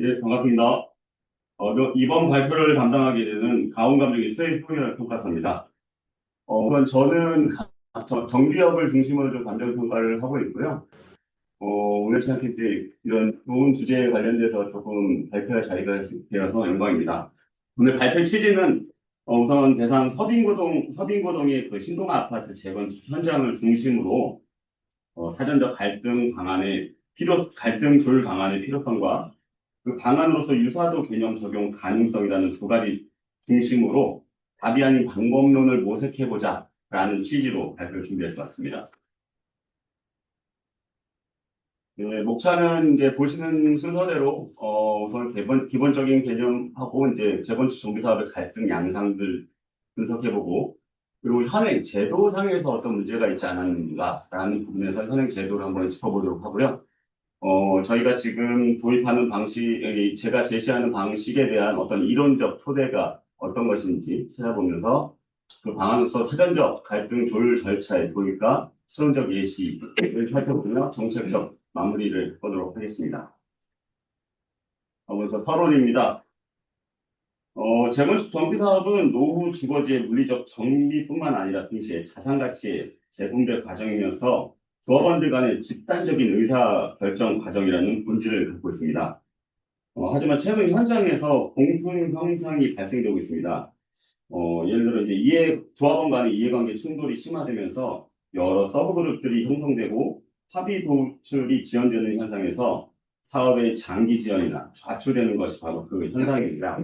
예, 반갑습니다. 이번 발표를 담당하게 되는 가온감정의 수행 효율 평가서입니다. 우선 저는 정비업을 중심으로 좀 감정 평가를 하고 있고요. 오늘치 않게 이제 이런 좋은 주제에 관련돼서 조금 발표할 자리가 되어서 영광입니다. 오늘 발표 취지는 우선 대상 서빙고동의 그 신동 아파트 재건축 현장을 중심으로 사전적 갈등 조율 방안의 필요성과 그 방안으로서 유사도 개념 적용 가능성이라는 두 가지 중심으로 답이 아닌 방법론을 모색해보자라는 취지로 발표를 준비해서 왔습니다. 네, 목차는 이제 보시는 순서대로 우선 기본적인 개념하고 이제 재건축 정비 사업의 갈등 양상들 분석해보고 그리고 현행 제도상에서 어떤 문제가 있지 않았는가라는 부분에서 현행 제도를 한번 짚어보도록 하고요. 저희가 지금 도입하는 제가 제시하는 방식에 대한 어떤 이론적 토대가 어떤 것인지 찾아보면서 그 방안으로서 사전적 갈등 조율 절차의 도입과 실험적 예시를 살펴보며 정책적 마무리를 보도록 하겠습니다. 먼저 서론입니다. 재건축 정비 사업은 노후 주거지의 물리적 정비뿐만 아니라 동시에 자산가치의 재분배 과정이면서 조합원들 간의 집단적인 의사 결정 과정이라는 본질을 갖고 있습니다. 하지만 최근 현장에서 공통 현상이 발생되고 있습니다. 예를 들어 이제 조합원 간의 이해관계 충돌이 심화되면서 여러 서브그룹들이 형성되고 합의 도출이 지연되는 현상에서 사업의 장기 지연이나 좌초되는 것이 바로 그 현상입니다.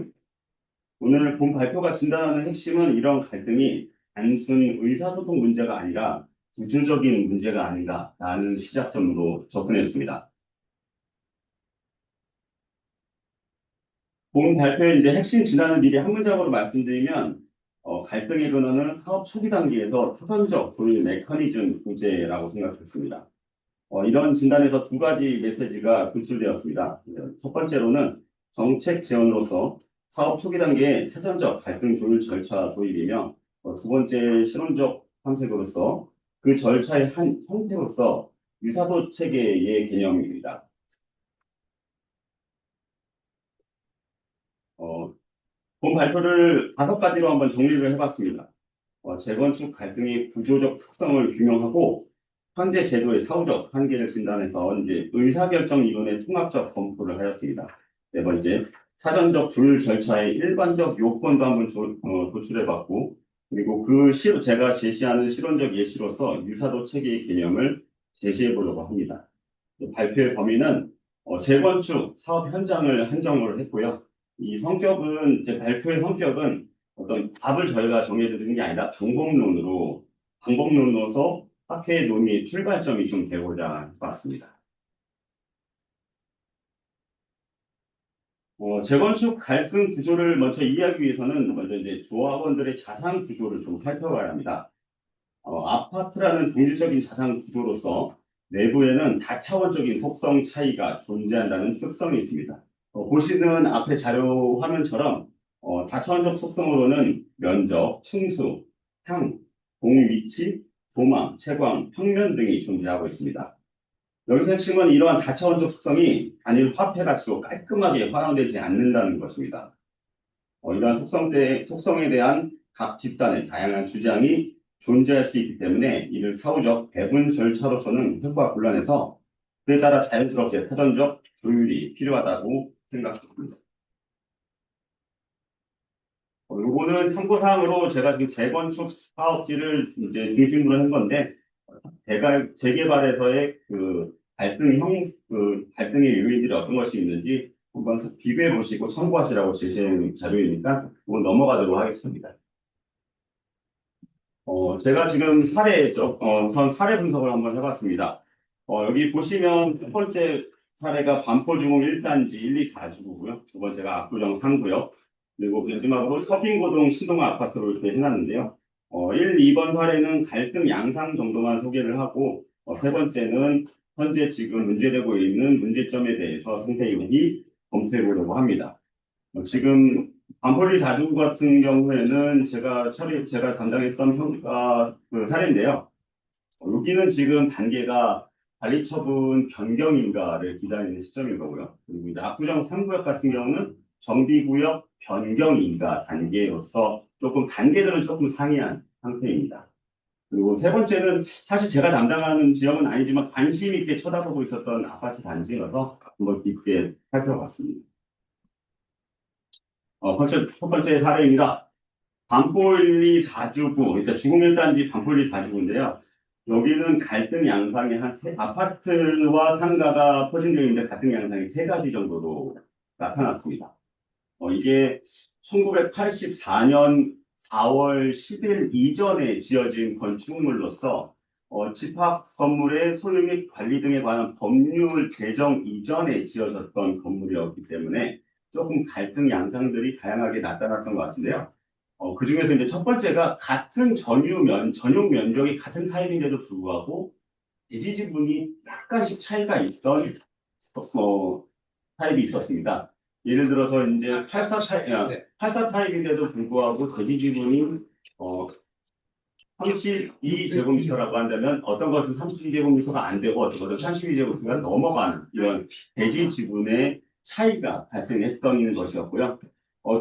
오늘 본 발표가 진단하는 핵심은 이런 갈등이 단순 의사소통 문제가 아니라 구조적인 문제가 아닌가라는 시작점으로 접근했습니다. 본 발표의 이제 핵심 진단을 미리 한 문장으로 말씀드리면 갈등의 근원은 사업 초기 단계에서 토선적 조율 메커니즘 부재라고 생각했습니다. 이런 진단에서 두 가지 메시지가 도출되었습니다. 첫 번째로는 정책 지원으로서 사업 초기 단계의 사전적 갈등 조율 절차 도입이며 두 번째 실험적 탐색으로서 그 절차의 한 형태로서 유사도 체계의 개념입니다. 어, 본 발표를 다섯 가지로 한번 정리를 해봤습니다. 재건축 갈등의 구조적 특성을 규명하고 현재 제도의 사후적 한계를 진단해서 이제 의사결정 이론의 통합적 검토를 하였습니다. 네 번째, 사전적 조율 절차의 일반적 요건도 한번 도출해봤고, 그리고 제가 제시하는 실론적 예시로서 유사도 체계의 개념을 제시해보려고 합니다. 발표의 범위는 재건축 사업 현장을 한정을 했고요. 이제 발표의 성격은 어떤 답을 저희가 정해드리는 게 아니라 방법론으로서 학회의 논의 출발점이 좀 되고자 해봤습니다. 재건축 갈등 구조를 먼저 이해하기 위해서는 먼저 이제 조합원들의 자산 구조를 좀 살펴봐야 합니다. 아파트라는 동질적인 자산 구조로서 내부에는 다차원적인 속성 차이가 존재한다는 특성이 있습니다. 보시는 앞에 자료 화면처럼 다차원적 속성으로는 면적, 층수, 향, 공 위치, 조망, 채광, 평면 등이 존재하고 있습니다. 여기서 핵심은 이러한 다차원적 속성이 단일 화폐 가치로 깔끔하게 활용되지 않는다는 것입니다. 이러한 속성에 대한 각 집단의 다양한 주장이 존재할 수 있기 때문에 이를 사후적 배분 절차로서는 효과가 곤란해서 그에 따라 자연스럽게 사전적 조율이 필요하다고 생각합니다. 요거는 참고사항으로 제가 지금 재건축 사업지를 이제 중심으로 한 건데, 재개발에서의 갈등의 요인들이 어떤 것이 있는지 한번 비교해 보시고 참고하시라고 제시한 자료이니까 그건 넘어가도록 하겠습니다. 제가 지금 우선 사례 분석을 한번 해봤습니다. 여기 보시면 첫 번째 사례가 반포중흥 1단지 1, 2, 4주구고요. 두 번째가 압구정 3구역. 그리고 마지막으로 서빙고동 신동 아파트로 이렇게 해놨는데요. 1, 2번 사례는 갈등 양상 정도만 소개를 하고, 세 번째는 현재 지금 문제되고 있는 문제점에 대해서 상세히 검토해 보려고 합니다. 지금 반폴리 4주 같은 경우에는 제가 담당했던 사례인데요. 여기는 지금 단계가 관리처분 변경인가를 기다리는 시점인 거고요. 그리고 이제 압구정 3구역 같은 경우는 정비구역 변경인가 단계로서 조금 단계들은 조금 상이한 상태입니다. 그리고 세 번째는 사실 제가 담당하는 지역은 아니지만 관심 있게 쳐다보고 있었던 아파트 단지여서 한번 깊게 살펴봤습니다. 첫 번째 사례입니다. 반폴리 4주구, 그러니까 주거밀단지 반폴리 4주구인데요. 여기는 갈등 양상이 아파트와 상가가 포진되어 있는데 갈등 양상이 세 가지 정도로 나타났습니다. 이게 1984년 4월 10일 이전에 지어진 건축물로서 집합 건물의 소유 및 관리 등에 관한 법률 제정 이전에 지어졌던 건물이었기 때문에 조금 갈등 양상들이 다양하게 나타났던 것 같은데요. 그 중에서 이제 첫 번째가 같은 전용 면적이 같은 타입인데도 불구하고 대지 지분이 약간씩 차이가 있던 타입이 있었습니다. 예를 들어서 이제 84 타입인데도 불구하고 대지 지분이 32제곱미터라고 한다면 어떤 것은 32제곱미터가 안 되고 어떤 것은 32제곱미터가 넘어가는 이런 대지 지분의 차이가 발생했던 것이었고요.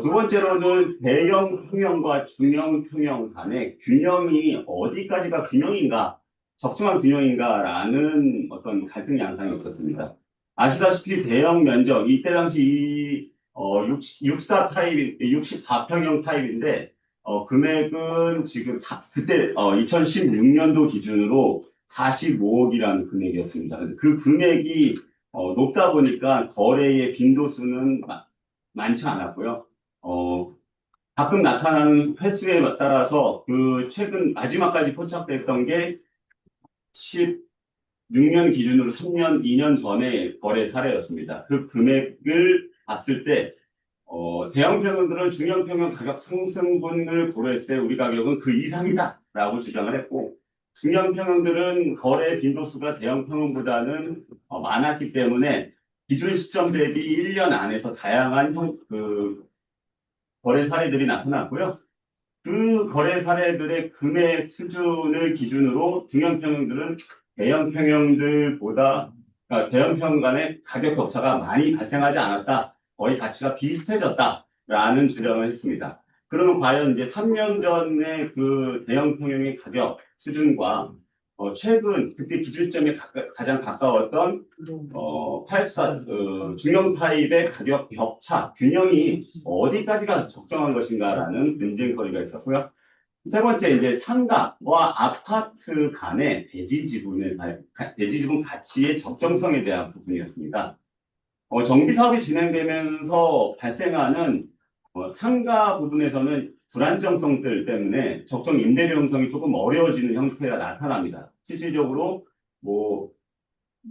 두 번째로는 대형 평형과 중형 평형 간의 균형이 어디까지가 균형인가, 적정한 균형인가라는 어떤 갈등 양상이 있었습니다. 아시다시피 대형 면적, 이때 당시 64 타입, 64평형 타입인데 금액은 지금 그때 2016년도 기준으로 45억이라는 금액이었습니다. 그 금액이 높다 보니까 거래의 빈도수는 많지 않았고요. 가끔 나타나는 횟수에 따라서 그 최근 마지막까지 포착됐던 게 16년 기준으로 3년, 2년 전에 거래 사례였습니다. 그 금액을 봤을 때 대형 평형들은 중형 평형 가격 상승분을 고려했을 때 우리 가격은 그 이상이다라고 주장을 했고, 중형 평형들은 거래 빈도수가 대형 평형보다는 많았기 때문에 기준 시점 대비 1년 안에서 다양한 거래 사례들이 나타났고요. 그 거래 사례들의 금액 수준을 기준으로 중형 평형들은 대형 평형들보다, 그러니까 대형 평형 간의 가격 격차가 많이 발생하지 않았다. 거의 가치가 비슷해졌다라는 주장을 했습니다. 그러면 과연 이제 3년 전의 그 대형 평형의 가격 수준과 최근 그때 기준점에 가장 가까웠던 84 중형 타입의 가격 격차 균형이 어디까지가 적정한 것인가라는 논쟁거리가 있었고요. 세 번째 이제 상가와 아파트 간의 대지 지분 가치의 적정성에 대한 부분이었습니다. 정비 사업이 진행되면서 발생하는 상가 부분에서는 불안정성들 때문에 적정 임대료 형성이 조금 어려워지는 형태가 나타납니다. 실질적으로 뭐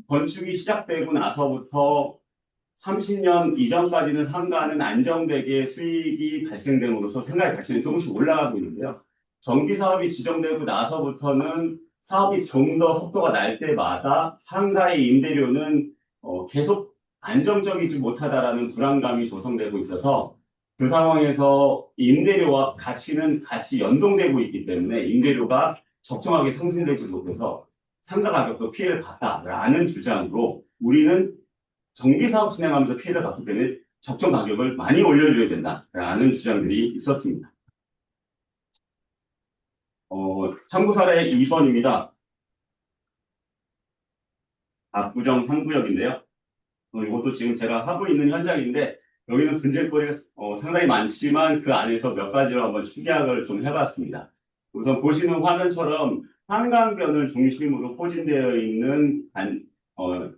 건축이 시작되고 나서부터 30년 이전까지는 상가는 안정되게 수익이 발생됨으로써 상가의 가치는 조금씩 올라가고 있는데요. 정비 사업이 지정되고 나서부터는 사업이 좀 더 속도가 날 때마다 상가의 임대료는 계속 안정적이지 못하다라는 불안감이 조성되고 있어서 그 상황에서 임대료와 가치는 같이 연동되고 있기 때문에 임대료가 적정하게 상승되지 못해서 상가 가격도 피해를 봤다라는 주장으로 우리는 정비 사업 진행하면서 피해를 받기 때문에 적정 가격을 많이 올려줘야 된다라는 주장들이 있었습니다. 참고 사례 2번입니다. 압구정 3구역인데요. 이것도 지금 제가 하고 있는 현장인데 여기는 분쟁거리가 상당히 많지만 그 안에서 몇 가지로 한번 축약을 좀 해봤습니다. 우선 보시는 화면처럼 한강변을 중심으로 포진되어 있는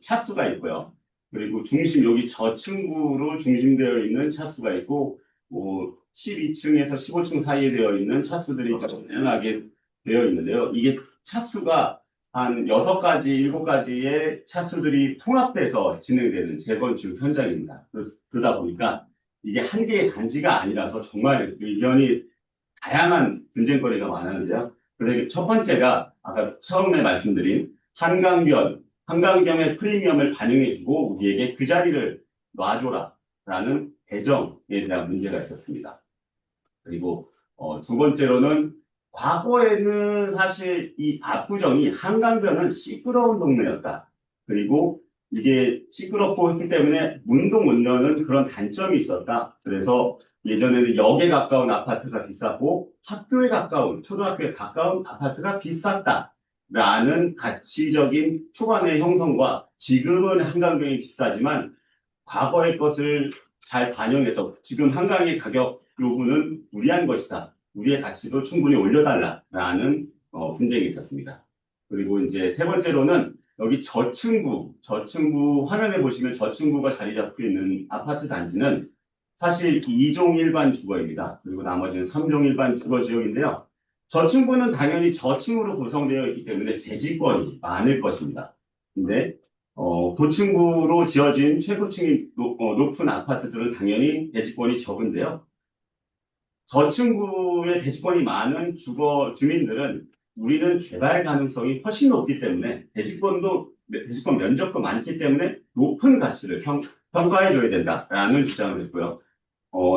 차수가 있고요. 그리고 여기 저층부로 중심되어 있는 차수가 있고 12층에서 15층 사이에 되어 있는 차수들이 다양하게 되어 있는데요. 이게 차수가 한 6가지, 7가지의 차수들이 통합돼서 진행되는 재건축 현장입니다. 그러다 보니까 이게 한 개의 단지가 아니라서 정말 의견이 다양한 분쟁거리가 많았는데요. 그래서 첫 번째가 아까 처음에 말씀드린 한강변의 프리미엄을 반영해주고 우리에게 그 자리를 놔줘라라는 배정에 대한 문제가 있었습니다. 그리고 두 번째로는 과거에는 사실 이 압구정이 한강변은 시끄러운 동네였다. 그리고 이게 시끄럽고 했기 때문에 문도 못 여는 그런 단점이 있었다. 그래서 예전에는 역에 가까운 아파트가 비쌌고 학교에 가까운, 초등학교에 가까운 아파트가 비쌌다. 라는 가치적인 초반의 형성과 지금은 한강병이 비싸지만 과거의 것을 잘 반영해서 지금 한강의 가격 요구는 무리한 것이다. 우리의 가치도 충분히 올려달라라는 분쟁이 있었습니다. 그리고 이제 세 번째로는 여기 저층부 화면에 보시면 저층부가 자리 잡고 있는 아파트 단지는 사실 2종 일반 주거입니다. 그리고 나머지는 3종 일반 주거 지역인데요. 저층부는 당연히 저층으로 구성되어 있기 때문에 대지권이 많을 것입니다. 근데 고층부로 지어진 최고층이 높은 아파트들은 당연히 대지권이 적은데요. 저층부에 대지권이 많은 주민들은 우리는 개발 가능성이 훨씬 높기 때문에 대지권 면적도 많기 때문에 높은 가치를 평가해줘야 된다라는 주장을 했고요.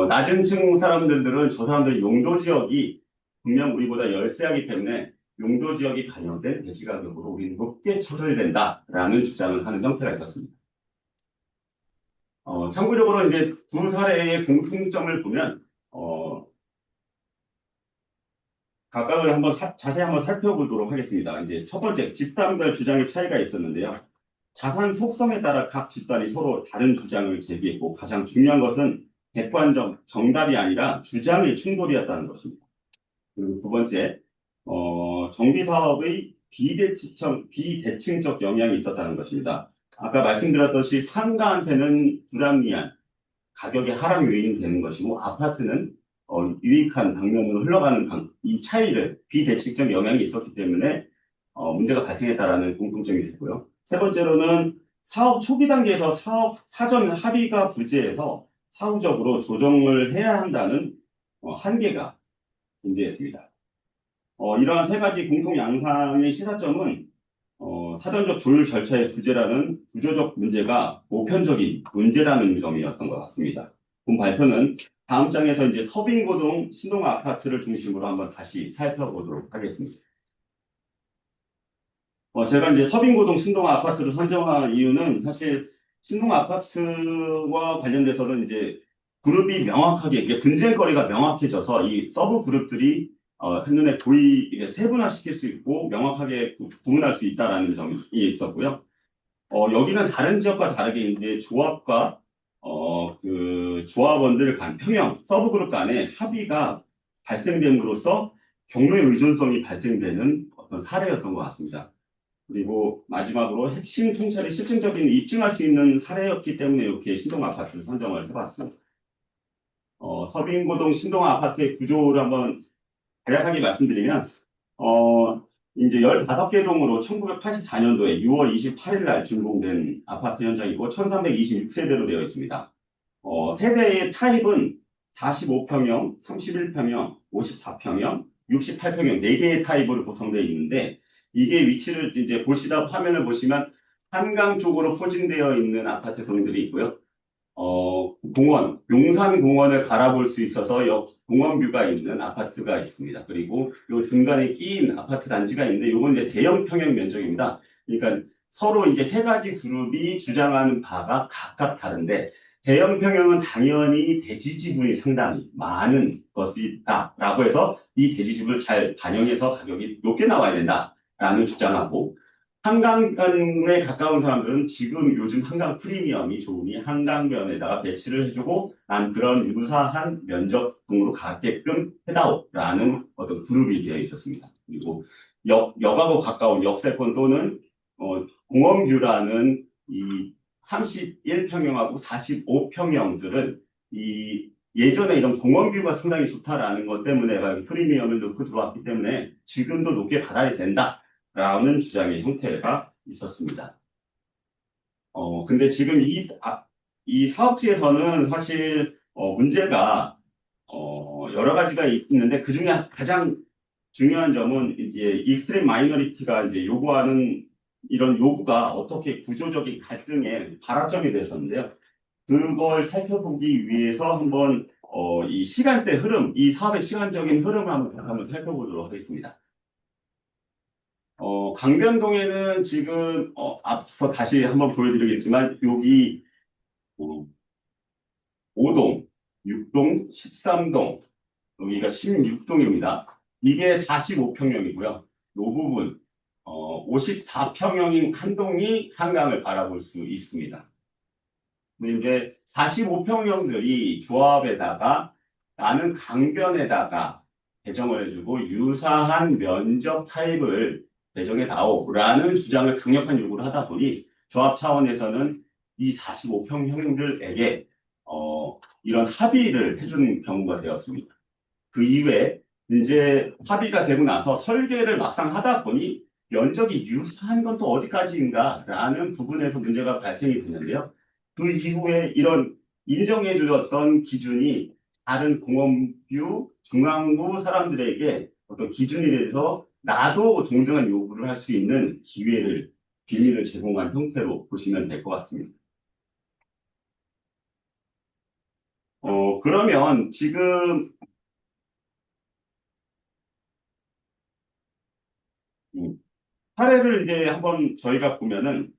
낮은 층 사람들은 저 사람들 용도 지역이 분명 우리보다 열세하기 때문에 용도 지역이 반영된 대지 가격으로 우리는 높게 쳐줘야 된다라는 주장을 하는 형태가 있었습니다. 참고적으로 이제 두 사례의 공통점을 보면 각각을 자세히 한번 살펴보도록 하겠습니다. 이제 첫 번째 집단별 주장의 차이가 있었는데요. 자산 속성에 따라 각 집단이 서로 다른 주장을 제기했고 가장 중요한 것은 객관적 정답이 아니라 주장의 충돌이었다는 것입니다. 그리고 두 번째, 정비사업의 비대칭적 영향이 있었다는 것입니다. 아까 말씀드렸듯이 상가한테는 불합리한 가격의 하락 요인이 되는 것이고 아파트는 유익한 방면으로 흘러가는 이 차이를 비대칭적 영향이 있었기 때문에 문제가 발생했다라는 공통점이 있었고요. 세 번째로는 사업 초기 단계에서 사전 합의가 부재해서 사후적으로 조정을 해야 한다는 한계가 존재했습니다. 이러한 세 가지 공통 양상의 시사점은 사전적 조율 절차의 부재라는 구조적 문제가 보편적인 문제라는 점이었던 것 같습니다. 본 발표는 다음 장에서 이제 서빙고동 신동 아파트를 중심으로 한번 다시 살펴보도록 하겠습니다. 제가 이제 서빙고동 신동 아파트를 선정한 이유는 사실 신동 아파트와 관련돼서는 이제 그룹이 명확하게 이게 분쟁거리가 명확해져서 이 서브 그룹들이 한눈에 이게 세분화시킬 수 있고 명확하게 구분할 수 있다라는 점이 있었고요. 여기는 다른 지역과 다르게 이제 조합과 그 조합원들 간 평형 서브 그룹 간의 합의가 발생됨으로써 경로의 의존성이 발생되는 어떤 사례였던 것 같습니다. 그리고 마지막으로 핵심 통찰이 실증적인 입증할 수 있는 사례였기 때문에 이렇게 신동 아파트를 선정을 해봤습니다. 서빙고동 신동 아파트의 구조를 한번 간략하게 말씀드리면 이제 15개 동으로 1984년도에 6월 28일 날 준공된 아파트 현장이고 1326세대로 되어 있습니다. 세대의 타입은 45평형, 31평형, 54평형, 68평형 4개의 타입으로 구성되어 있는데 이게 위치를 이제 화면을 보시면 한강 쪽으로 포진되어 있는 아파트 동들이 있고요. 용산공원을 바라볼 수 있어서 공원뷰가 있는 아파트가 있습니다. 그리고 요 중간에 끼인 아파트 단지가 있는데 이건 이제 대형 평형 면적입니다. 그러니까 서로 이제 세 가지 그룹이 주장하는 바가 각각 다른데 대형 평형은 당연히 대지 지분이 상당히 많은 것이다라고 해서 이 대지 지분을 잘 반영해서 가격이 높게 나와야 된다라는 주장하고 한강변에 가까운 사람들은 지금 요즘 한강 프리미엄이 좋으니 한강변에다가 배치를 해주고 난 그런 유사한 면적 등으로 가게끔 해다오라는 어떤 그룹이 되어 있었습니다. 그리고 역하고 가까운 역세권 또는 공원뷰라는 이 31평형하고 45평형들은 이 예전에 이런 공원뷰가 상당히 좋다라는 것 때문에 프리미엄을 넣고 들어왔기 때문에 지금도 높게 받아야 된다. 라는 주장의 형태가 있었습니다. 근데 지금 이 사업지에서는 사실 문제가 여러 가지가 있는데 그 중에 가장 중요한 점은 이제 익스트림 마이너리티가 이제 요구하는 이런 요구가 어떻게 구조적인 갈등의 발화점이 되셨는데요. 그걸 살펴보기 위해서 한번 이 시간대 흐름, 이 사업의 시간적인 흐름을 한번 살펴보도록 하겠습니다. 강변동에는 지금 앞서 다시 한번 보여드리겠지만 여기 어, 5동, 6동, 13동, 여기가 16동입니다. 이게 45평형이고요. 이 부분 54평형인 한 동이 한강을 바라볼 수 있습니다. 근데 이제 45평형들이 조합에다가 나는 강변에다가 배정을 해주고 유사한 면적 타입을 배정해 다오라는 주장을 강력한 요구를 하다 보니 조합 차원에서는 이 45평형들에게 이런 합의를 해주는 경우가 되었습니다. 그 이후에 이제 합의가 되고 나서 설계를 막상 하다 보니 면적이 유사한 건 또 어디까지인가라는 부분에서 문제가 발생이 됐는데요. 그 이후에 이런 인정해 주었던 기준이 다른 공업부, 중앙부 사람들에게 어떤 기준이 돼서 나도 동등한 요구를 할 수 있는 기회를, 빌미를 제공한 형태로 보시면 될 것 같습니다. 그러면 지금 음, 사례를 이제 한번 저희가 보면은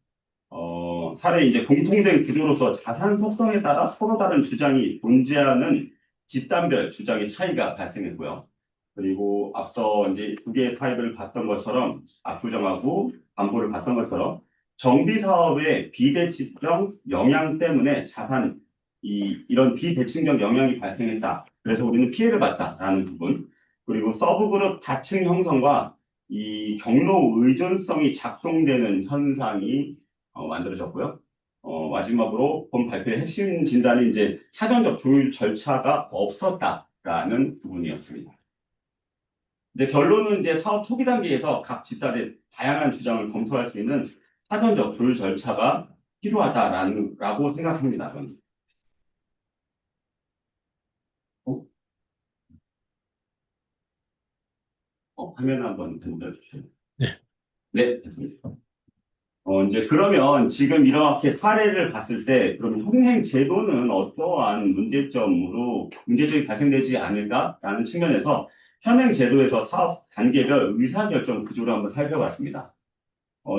사례 이제 공통된 구조로서 자산 속성에 따라 서로 다른 주장이 존재하는 집단별 주장의 차이가 발생했고요. 그리고 앞서 이제 두 개의 타입을 봤던 것처럼 압구정하고 반부를 봤던 것처럼 정비 사업의 비대칭적 영향 때문에 자산 이런 비대칭적 영향이 발생했다. 그래서 우리는 피해를 봤다라는 부분. 그리고 서브그룹 다층 형성과 이 경로 의존성이 작동되는 현상이 만들어졌고요. 마지막으로 본 발표의 핵심 진단이 이제 사전적 조율 절차가 없었다라는 부분이었습니다. 이제 결론은 이제 사업 초기 단계에서 각 집단의 다양한 주장을 검토할 수 있는 사전적 조율 절차가 필요하다라고 생각합니다. 저는. 어? 화면 한번 돌려주세요. 네. 네, 됐습니다. 이제 그러면 지금 이렇게 사례를 봤을 때 그럼 현행 제도는 어떠한 문제점이 발생되지 않을까라는 측면에서 현행 제도에서 사업 단계별 의사결정 구조를 한번 살펴봤습니다.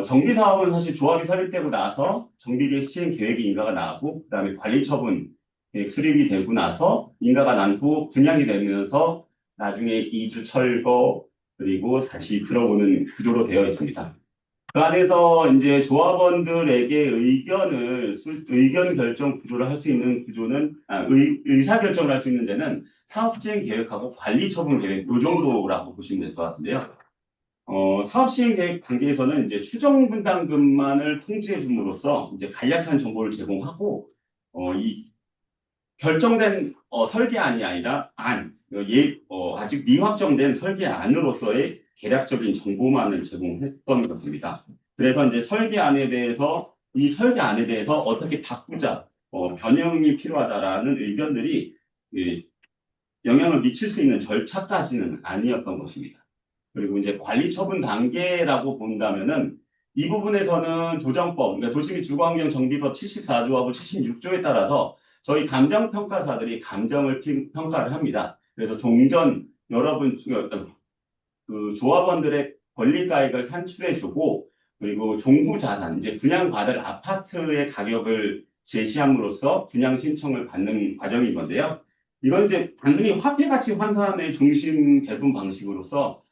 정비 사업은 사실 조합이 설립되고 나서 정비계획 시행 계획이 인가가 나고 그다음에 관리처분 계획 수립이 되고 나서 인가가 난 후 분양이 되면서 나중에 이주 철거 그리고 다시 들어오는 구조로 되어 있습니다. 그 안에서 이제 조합원들에게 의견 결정 구조를 할 수 있는 구조는, 의사 결정을 할 수 있는 데는 사업 시행 계획하고 관리 처분 계획, 요 정도라고 보시면 될 것 같은데요. 사업 시행 계획 단계에서는 이제 추정 분담금만을 통지해 줌으로써 이제 간략한 정보를 제공하고, 이 결정된 설계안이 아니라 아직 미확정된 설계안으로서의 개략적인 정보만을 제공했던 것입니다. 그래서 이제 이 설계안에 대해서 어떻게 바꾸자, 변형이 필요하다라는 의견들이 영향을 미칠 수 있는 절차까지는 아니었던 것입니다. 그리고 이제 관리 처분 단계라고 본다면은 이 부분에서는 도정법, 그러니까 도시및주거환경정비법 74조하고 76조에 따라서 저희 감정평가사들이 감정을 평가를 합니다. 그래서 종전 여러분 그 조합원들의 권리가액을 산출해주고 그리고 종부자산, 이제 분양받을 아파트의 가격을 제시함으로써 분양 신청을 받는 과정인 건데요. 이건 이제 단순히 화폐가치 환산의 중심 배분 방식으로서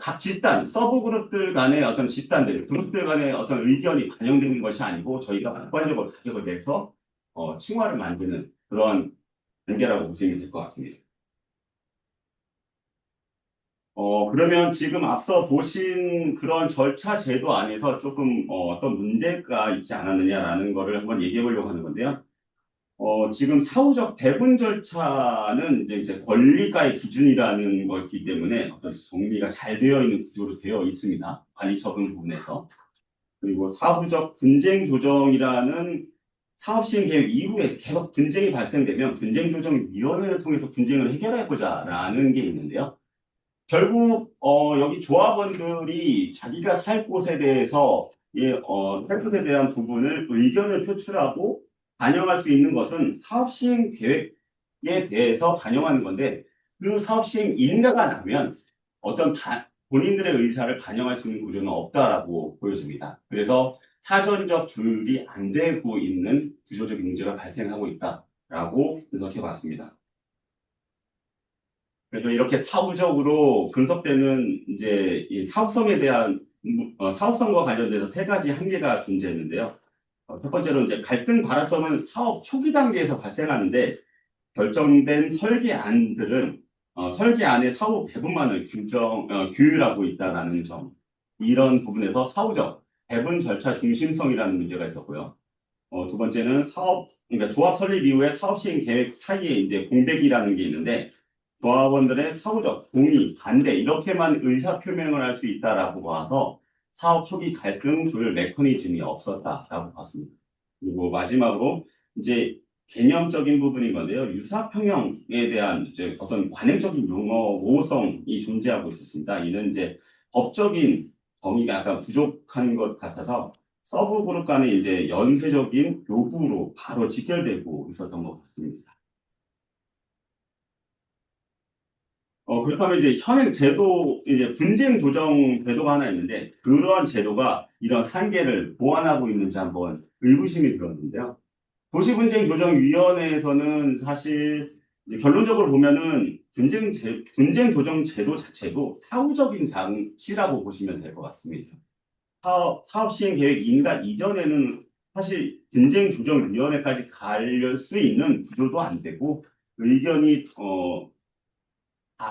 각 집단, 서브그룹들 간의 어떤 집단들, 그룹들 간의 어떤 의견이 반영되는 것이 아니고 저희가 객관적으로 가격을 내서 칭화를 만드는 그런 단계라고 보시면 될 것 같습니다. 그러면 지금 앞서 보신 그런 절차 제도 안에서 조금 어떤 문제가 있지 않았느냐라는 거를 한번 얘기해 보려고 하는 건데요. 지금 사후적 배분 절차는 이제 권리가의 기준이라는 거기 때문에 어떤 정리가 잘 되어 있는 구조로 되어 있습니다. 관리 처분 부분에서. 그리고 사후적 분쟁 조정이라는 사업 시행 계획 이후에 계속 분쟁이 발생되면 분쟁 조정 위원회를 통해서 분쟁을 해결해 보자라는 게 있는데요. 결국 여기 조합원들이 자기가 살 곳에 대해서 살 곳에 대한 부분을 의견을 표출하고 반영할 수 있는 것은 사업 시행 계획에 대해서 반영하는 건데 그 사업 시행 인가가 나면 어떤 본인들의 의사를 반영할 수 있는 구조는 없다라고 보여집니다. 그래서 사전적 조율이 안 되고 있는 구조적인 문제가 발생하고 있다라고 분석해 봤습니다. 그래서 이렇게 사후적으로 분석되는 이제 이 사후성에 대한 사후성과 관련돼서 세 가지 한계가 존재했는데요. 첫 번째로 이제 갈등 발화점은 사업 초기 단계에서 발생하는데 결정된 설계안들은 설계안의 사후 배분만을 규율하고 있다는 점. 이런 부분에서 사후적 배분 절차 중심성이라는 문제가 있었고요. 두 번째는 그러니까 조합 설립 이후에 사업 시행 계획 사이에 이제 공백이라는 게 있는데 조합원들의 사후적 동의, 반대 이렇게만 의사 표명을 할 수 있다라고 봐서 사업 초기 갈등 조율 메커니즘이 없었다라고 봤습니다. 그리고 마지막으로 이제 개념적인 부분인 건데요. 유사평형에 대한 이제 어떤 관행적인 용어 모호성이 존재하고 있었습니다. 이는 이제 법적인 정의가 약간 부족한 것 같아서 서브 그룹 간의 이제 연쇄적인 요구로 바로 직결되고 있었던 것 같습니다. 그렇다면 이제 현행 제도, 이제 분쟁 조정 제도가 하나 있는데, 그러한 제도가 이런 한계를 보완하고 있는지 한번 의구심이 들었는데요. 도시분쟁조정위원회에서는 사실 이제 결론적으로 보면은 분쟁 조정 제도 자체도 사후적인 장치라고 보시면 될 것 같습니다. 사업 시행 계획 인가 이전에는 사실 분쟁조정위원회까지 갈 수 있는 구조도 안 되고 의견이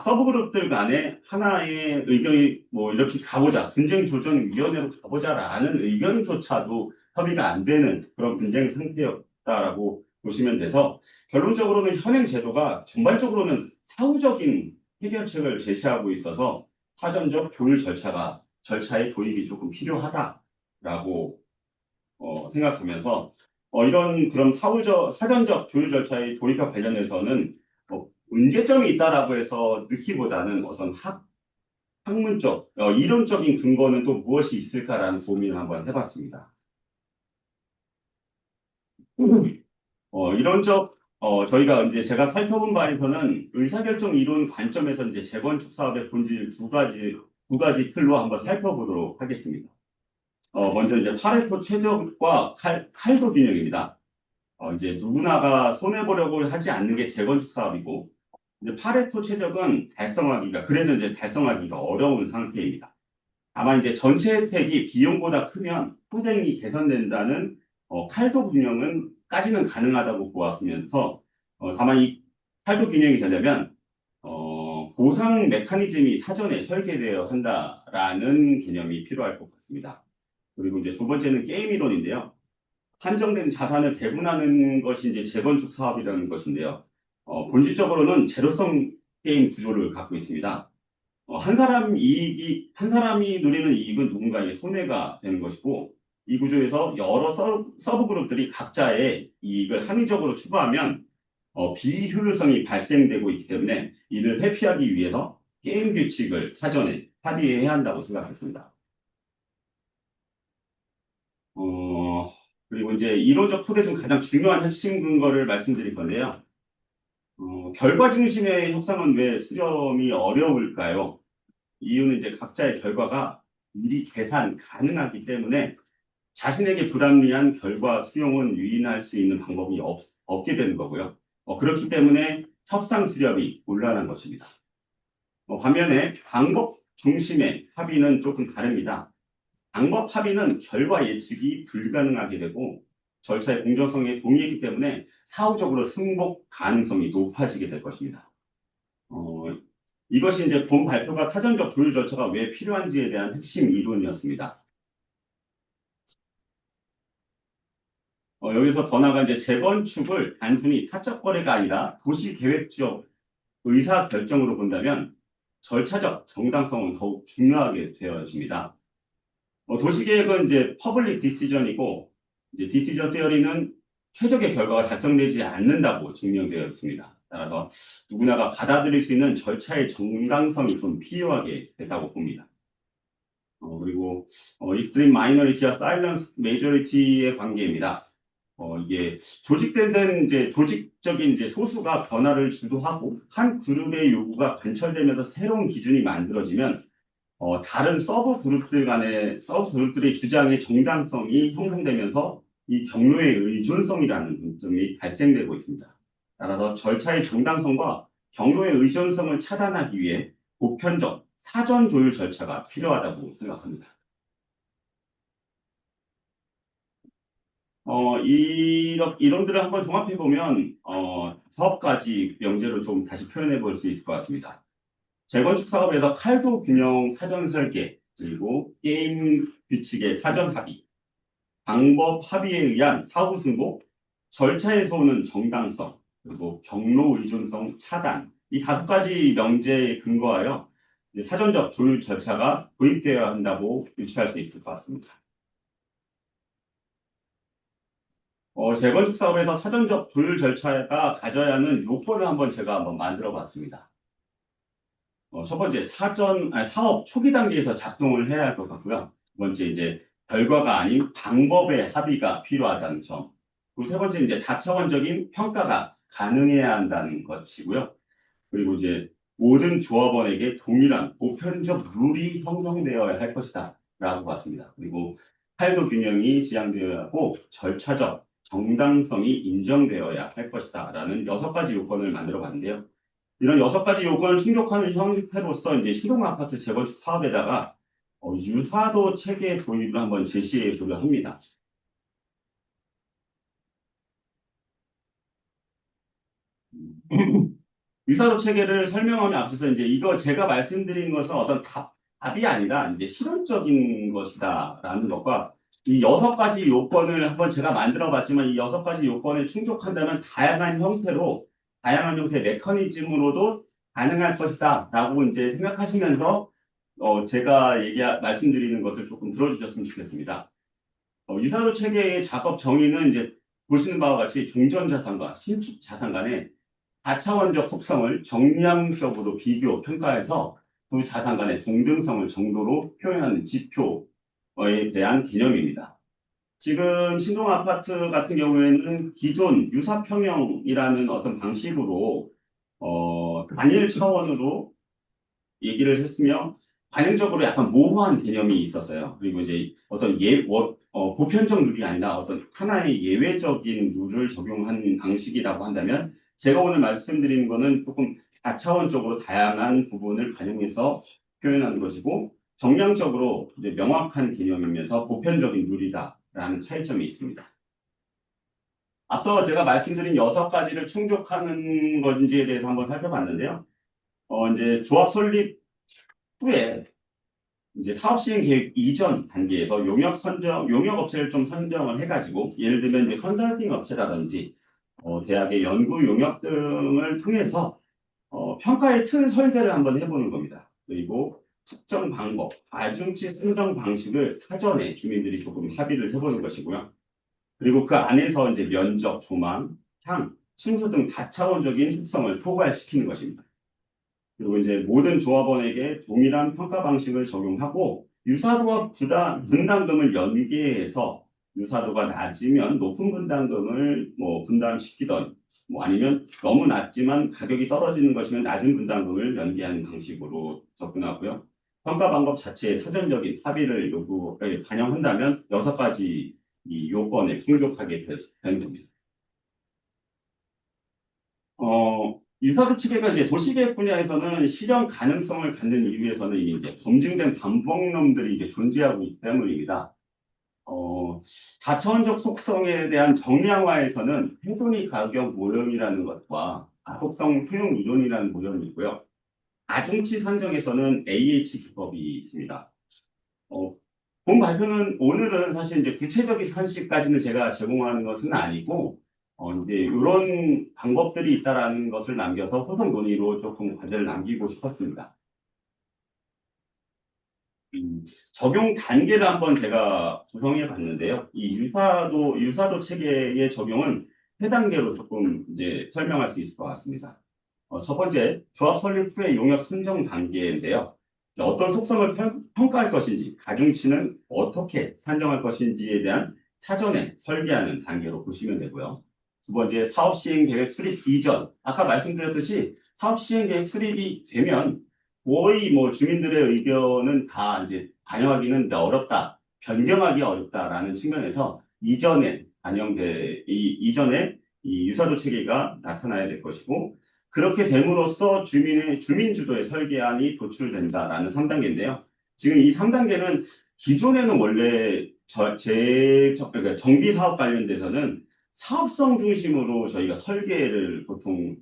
서브그룹들 간에 하나의 의견이 뭐 이렇게 가보자, 분쟁조정위원회로 가보자라는 의견조차도 협의가 안 되는 그런 분쟁 상태였다라고 보시면 돼서 결론적으로는 현행 제도가 전반적으로는 사후적인 해결책을 제시하고 있어서 사전적 조율 절차의 도입이 조금 필요하다라고 생각하면서 이런 그런 사전적 조율 절차의 도입과 관련해서는 문제점이 있다라고 해서 넣기보다는 어떤 학문적, 이론적인 근거는 또 무엇이 있을까라는 고민을 한번 해봤습니다. 이론적, 저희가 이제 제가 살펴본 바에서는 의사결정 이론 관점에서 이제 재건축 사업의 본질 두 가지 틀로 한번 살펴보도록 하겠습니다. 먼저 이제 파레토 최적과 칼도 균형입니다. 이제 누구나가 손해보려고 하지 않는 게 재건축 사업이고, 이제 파레토 최적은 그래서 이제 달성하기가 어려운 상태입니다. 다만 이제 전체 혜택이 비용보다 크면 후생이 개선된다는 칼도 균형은까지는 가능하다고 보았으면서 다만 이 칼도 균형이 되려면 보상 메커니즘이 사전에 설계되어야 한다라는 개념이 필요할 것 같습니다. 그리고 이제 두 번째는 게임 이론인데요. 한정된 자산을 배분하는 것이 이제 재건축 사업이라는 것인데요. 본질적으로는 제로성 게임 구조를 갖고 있습니다. 한 사람이 누리는 이익은 누군가의 손해가 되는 것이고, 이 구조에서 여러 서브 그룹들이 각자의 이익을 합리적으로 추구하면 비효율성이 발생되고 있기 때문에 이를 회피하기 위해서 게임 규칙을 사전에 합의해야 한다고 생각했습니다. 그리고 이제 이론적 토대 중 가장 중요한 핵심 근거를 말씀드릴 건데요. 결과 중심의 협상은 왜 수렴이 어려울까요? 이유는 이제 각자의 결과가 미리 계산 가능하기 때문에 자신에게 불합리한 결과 수용은 유인할 수 있는 방법이 없게 되는 거고요. 그렇기 때문에 협상 수렴이 곤란한 것입니다. 반면에 방법 중심의 합의는 조금 다릅니다. 방법 합의는 결과 예측이 불가능하게 되고 절차의 공정성에 동의했기 때문에 사후적으로 승복 가능성이 높아지게 될 것입니다. 이것이 이제 본 발표가 사전적 조율 절차가 왜 필요한지에 대한 핵심 이론이었습니다. 여기서 더 나아가 이제 재건축을 단순히 타적 거래가 아니라 도시 계획적 의사 결정으로 본다면 절차적 정당성은 더욱 중요하게 되어집니다. 도시계획은 이제 퍼블릭 디시전이고 이제 디시전 테어리는 최적의 결과가 달성되지 않는다고 증명되어 있습니다. 따라서 누구나가 받아들일 수 있는 절차의 정당성이 좀 필요하게 됐다고 봅니다. 그리고 익스트림 마이너리티와 사일런스 메이저리티의 관계입니다. 이게 조직된 이제 조직적인 이제 소수가 변화를 주도하고 한 그룹의 요구가 관철되면서 새로운 기준이 만들어지면 다른 서브 그룹들의 주장의 정당성이 형성되면서 이 경로의 의존성이라는 문제점이 발생되고 있습니다. 따라서 절차의 정당성과 경로의 의존성을 차단하기 위해 보편적 사전 조율 절차가 필요하다고 생각합니다. 이론들을 한번 종합해 보면 5가지 명제로 좀 다시 표현해 볼 수 있을 것 같습니다. 재건축 사업에서 칼도 균형 사전 설계, 그리고 게임 규칙의 사전 합의, 방법 합의에 의한 사후 승복, 절차에서 오는 정당성, 그리고 경로 의존성 차단, 이 5가지 명제에 근거하여 이제 사전적 조율 절차가 도입되어야 한다고 유추할 수 있을 것 같습니다. 재건축 사업에서 사전적 조율 절차가 가져야 하는 요건을 제가 한번 만들어 봤습니다. 첫 번째, 사업 초기 단계에서 작동을 해야 할 것 같고요. 두 번째, 이제 결과가 아닌 방법의 합의가 필요하다는 점. 그리고 세 번째, 이제 다차원적인 평가가 가능해야 한다는 것이고요. 그리고 이제 모든 조합원에게 동일한 보편적 룰이 형성되어야 할 것이다. 라고 봤습니다. 그리고 탈도 균형이 지향되어야 하고 절차적 정당성이 인정되어야 할 것이다. 라는 6가지 요건을 만들어 봤는데요. 이런 6가지 요건을 충족하는 형태로서 이제 신동 아파트 재건축 사업에다가 유사도 체계 도입을 한번 제시해 보려 합니다. 유사도 체계를 설명하면 앞서서 이제 이거 제가 말씀드린 것은 어떤 답이 아니라 이제 실험적인 것이다라는 것과 이 6가지 요건을 한번 제가 만들어 봤지만 이 6가지 요건에 충족한다면 다양한 형태의 메커니즘으로도 가능할 것이다라고 이제 생각하시면서 제가 말씀드리는 것을 조금 들어주셨으면 좋겠습니다. 유사도 체계의 작업 정의는 이제 보시는 바와 같이 종전 자산과 신축 자산 간의 다차원적 속성을 정량적으로 비교, 평가해서 두 자산 간의 동등성을 정도로 표현하는 지표에 대한 개념입니다. 지금 신동 아파트 같은 경우에는 기존 유사평형이라는 어떤 방식으로 단일 차원으로 얘기를 했으며 관행적으로 약간 모호한 개념이 있었어요. 그리고 이제 어떤 보편적 룰이 아니라 어떤 하나의 예외적인 룰을 적용한 방식이라고 한다면 제가 오늘 말씀드리는 거는 조금 다차원적으로 다양한 부분을 반영해서 표현하는 것이고 정량적으로 이제 명확한 개념이면서 보편적인 룰이다라는 차이점이 있습니다. 앞서 제가 말씀드린 6가지를 충족하는 건지에 대해서 한번 살펴봤는데요. 이제 조합 설립 후에 이제 사업 시행 계획 이전 단계에서 용역 업체를 좀 선정을 해가지고 예를 들면 이제 컨설팅 업체라든지 대학의 연구 용역 등을 통해서 평가의 틀 설계를 한번 해보는 겁니다. 그리고 측정 방법, 가중치 선정 방식을 사전에 주민들이 조금 합의를 해보는 것이고요. 그리고 그 안에서 이제 면적, 조망, 향, 층수 등 다차원적인 특성을 포괄시키는 것입니다. 그리고 이제 모든 조합원에게 동일한 평가 방식을 적용하고 유사도와 분담금을 연계해서 유사도가 낮으면 높은 분담금을 분담시키던 아니면 너무 낮지만 가격이 떨어지는 것이면 낮은 분담금을 연계하는 방식으로 접근하고요. 평가 방법 자체에 사전적인 합의를 반영한다면 6가지 이 요건에 충족하게 되는 겁니다. 유사도 체계가 이제 도시계획 분야에서는 실현 가능성을 갖는 이유에서는 이제 검증된 반복론들이 이제 존재하고 있기 때문입니다. 다차원적 속성에 대한 정량화에서는 해동이 가격 모형이라는 것과 가독성 효용 이론이라는 모형이 있고요. 가중치 산정에서는 AH 기법이 있습니다. 본 발표는 오늘은 사실 이제 구체적인 산식까지는 제가 제공하는 것은 아니고 이제 이런 방법들이 있다라는 것을 남겨서 소송 논의로 조금 과제를 남기고 싶었습니다. 적용 단계를 한번 제가 구성해 봤는데요. 이 유사도 체계의 적용은 3단계로 조금 이제 설명할 수 있을 것 같습니다. 첫 번째, 조합 설립 후의 용역 선정 단계인데요. 어떤 속성을 평가할 것인지, 가중치는 어떻게 산정할 것인지에 대한 사전에 설계하는 단계로 보시면 되고요. 두 번째, 사업 시행 계획 수립 이전. 아까 말씀드렸듯이 사업 시행 계획 수립이 되면 거의 뭐 주민들의 의견은 다 이제 반영하기는 어렵다, 변경하기 어렵다라는 측면에서 이전에 이 유사도 체계가 나타나야 될 것이고 그렇게 됨으로써 주민 주도의 설계안이 도출된다라는 3단계인데요. 지금 이 3단계는 기존에는 원래 그러니까 정비 사업 관련돼서는 사업성 중심으로 저희가 설계를 보통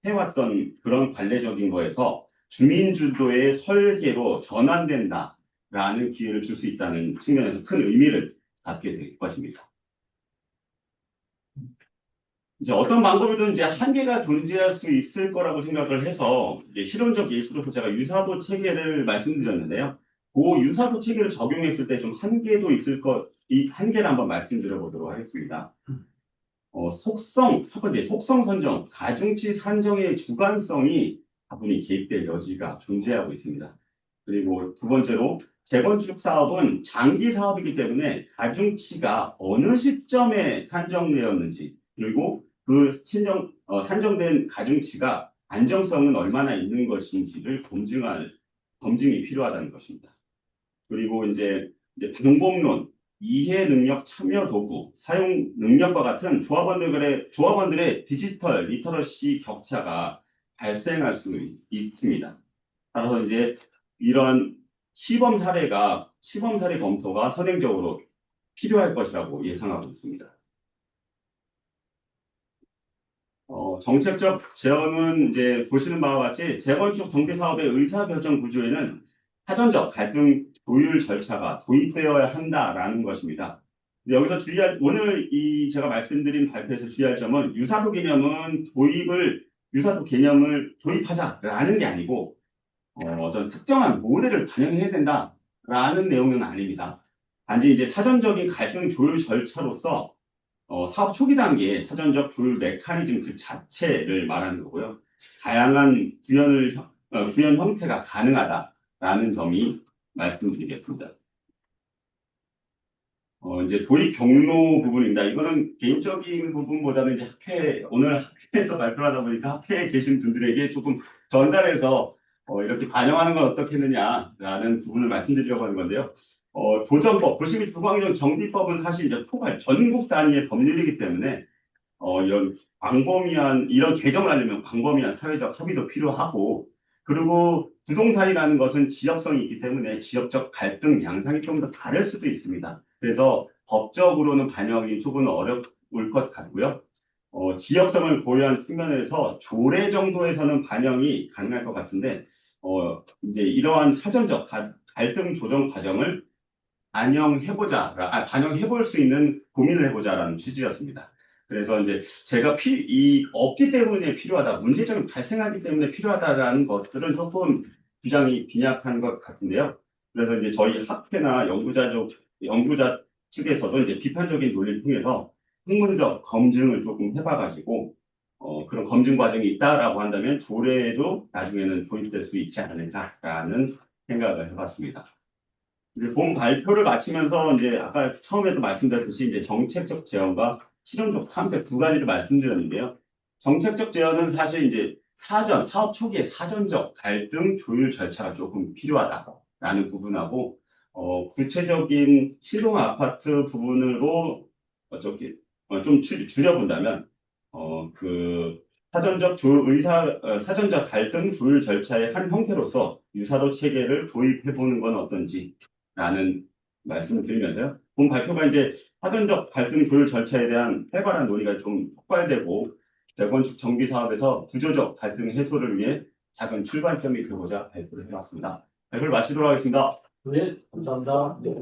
해왔던 그런 관례적인 거에서 주민 주도의 설계로 전환된다라는 기회를 줄 수 있다는 측면에서 큰 의미를 갖게 될 것입니다. 이제 어떤 방법이든 이제 한계가 존재할 수 있을 거라고 생각을 해서 이제 실용적 예시로 제가 유사도 체계를 말씀드렸는데요. 그 유사도 체계를 적용했을 때 좀 한계도 있을 이 한계를 한번 말씀드려 보도록 하겠습니다. 첫 번째, 속성 선정, 가중치 산정의 주관성이 다분히 개입될 여지가 존재하고 있습니다. 그리고 두 번째로, 재건축 사업은 장기 사업이기 때문에 가중치가 어느 시점에 산정되었는지, 그리고 그 산정된 가중치가 안정성은 얼마나 있는 것인지를 검증이 필요하다는 것입니다. 그리고 이제 방법론, 이해 능력, 참여 도구, 사용 능력과 같은 조합원들의 디지털 리터러시 격차가 발생할 수 있습니다. 따라서 이제 이런 시범 사례 검토가 선행적으로 필요할 것이라고 예상하고 있습니다. 정책적 제어는 이제 보시는 바와 같이 재건축 정비 사업의 의사결정 구조에는 사전적 갈등 조율 절차가 도입되어야 한다라는 것입니다. 여기서 오늘 제가 말씀드린 발표에서 주의할 점은 유사도 개념을 도입하자라는 게 아니고 어떤 특정한 모델을 반영해야 된다라는 내용은 아닙니다. 단지 이제 사전적인 갈등 조율 절차로서 사업 초기 단계의 사전적 조율 메커니즘 그 자체를 말하는 거고요. 다양한 구현 형태가 가능하다라는 점이 말씀드리겠습니다. 이제 도입 경로 부분입니다. 이거는 개인적인 부분보다는 이제 오늘 학회에서 발표하다 보니까 학회에 계신 분들에게 조금 전달해서 이렇게 반영하는 건 어떻겠느냐라는 부분을 말씀드리려고 하는 건데요. 도전법, 92조 광정 정비법은 사실 이제 포괄 전국 단위의 법률이기 때문에 이런 개정을 하려면 광범위한 사회적 합의도 필요하고 그리고 부동산이라는 것은 지역성이 있기 때문에 지역적 갈등 양상이 좀 더 다를 수도 있습니다. 그래서 법적으로는 반영이 조금 어려울 것 같고요. 지역성을 고려한 측면에서 조례 정도에서는 반영이 가능할 것 같은데 이제 이러한 사전적 갈등 조정 과정을 반영해볼 수 있는 고민을 해보자라는 취지였습니다. 그래서 이제 제가 없기 때문에 필요하다, 문제점이 발생하기 때문에 필요하다라는 것들은 조금 주장이 빈약한 것 같은데요. 그래서 이제 저희 학회나 연구자 측에서도 이제 비판적인 논리를 통해서 학문적 검증을 조금 해봐가지고 그런 검증 과정이 있다라고 한다면 조례에도 나중에는 도입될 수 있지 않을까라는 생각을 해봤습니다. 이제 본 발표를 마치면서 이제 아까 처음에도 말씀드렸듯이 이제 정책적 제언과 실용적 탐색 두 가지를 말씀드렸는데요. 정책적 제언은 사실 이제 사업 초기에 사전적 갈등 조율 절차가 조금 필요하다라는 부분하고 구체적인 실용 아파트 부분으로 어떻게 좀 줄여본다면 그 사전적 갈등 조율 절차의 한 형태로서 유사도 체계를 도입해보는 건 어떤지라는 말씀을 드리면서요. 본 발표가 이제 사전적 갈등 조율 절차에 대한 활발한 논의가 좀 촉발되고 재건축 정비 사업에서 구조적 갈등 해소를 위해 작은 출발점이 되고자 발표를 해봤습니다. 발표를 마치도록 하겠습니다. 네, 감사합니다. 네.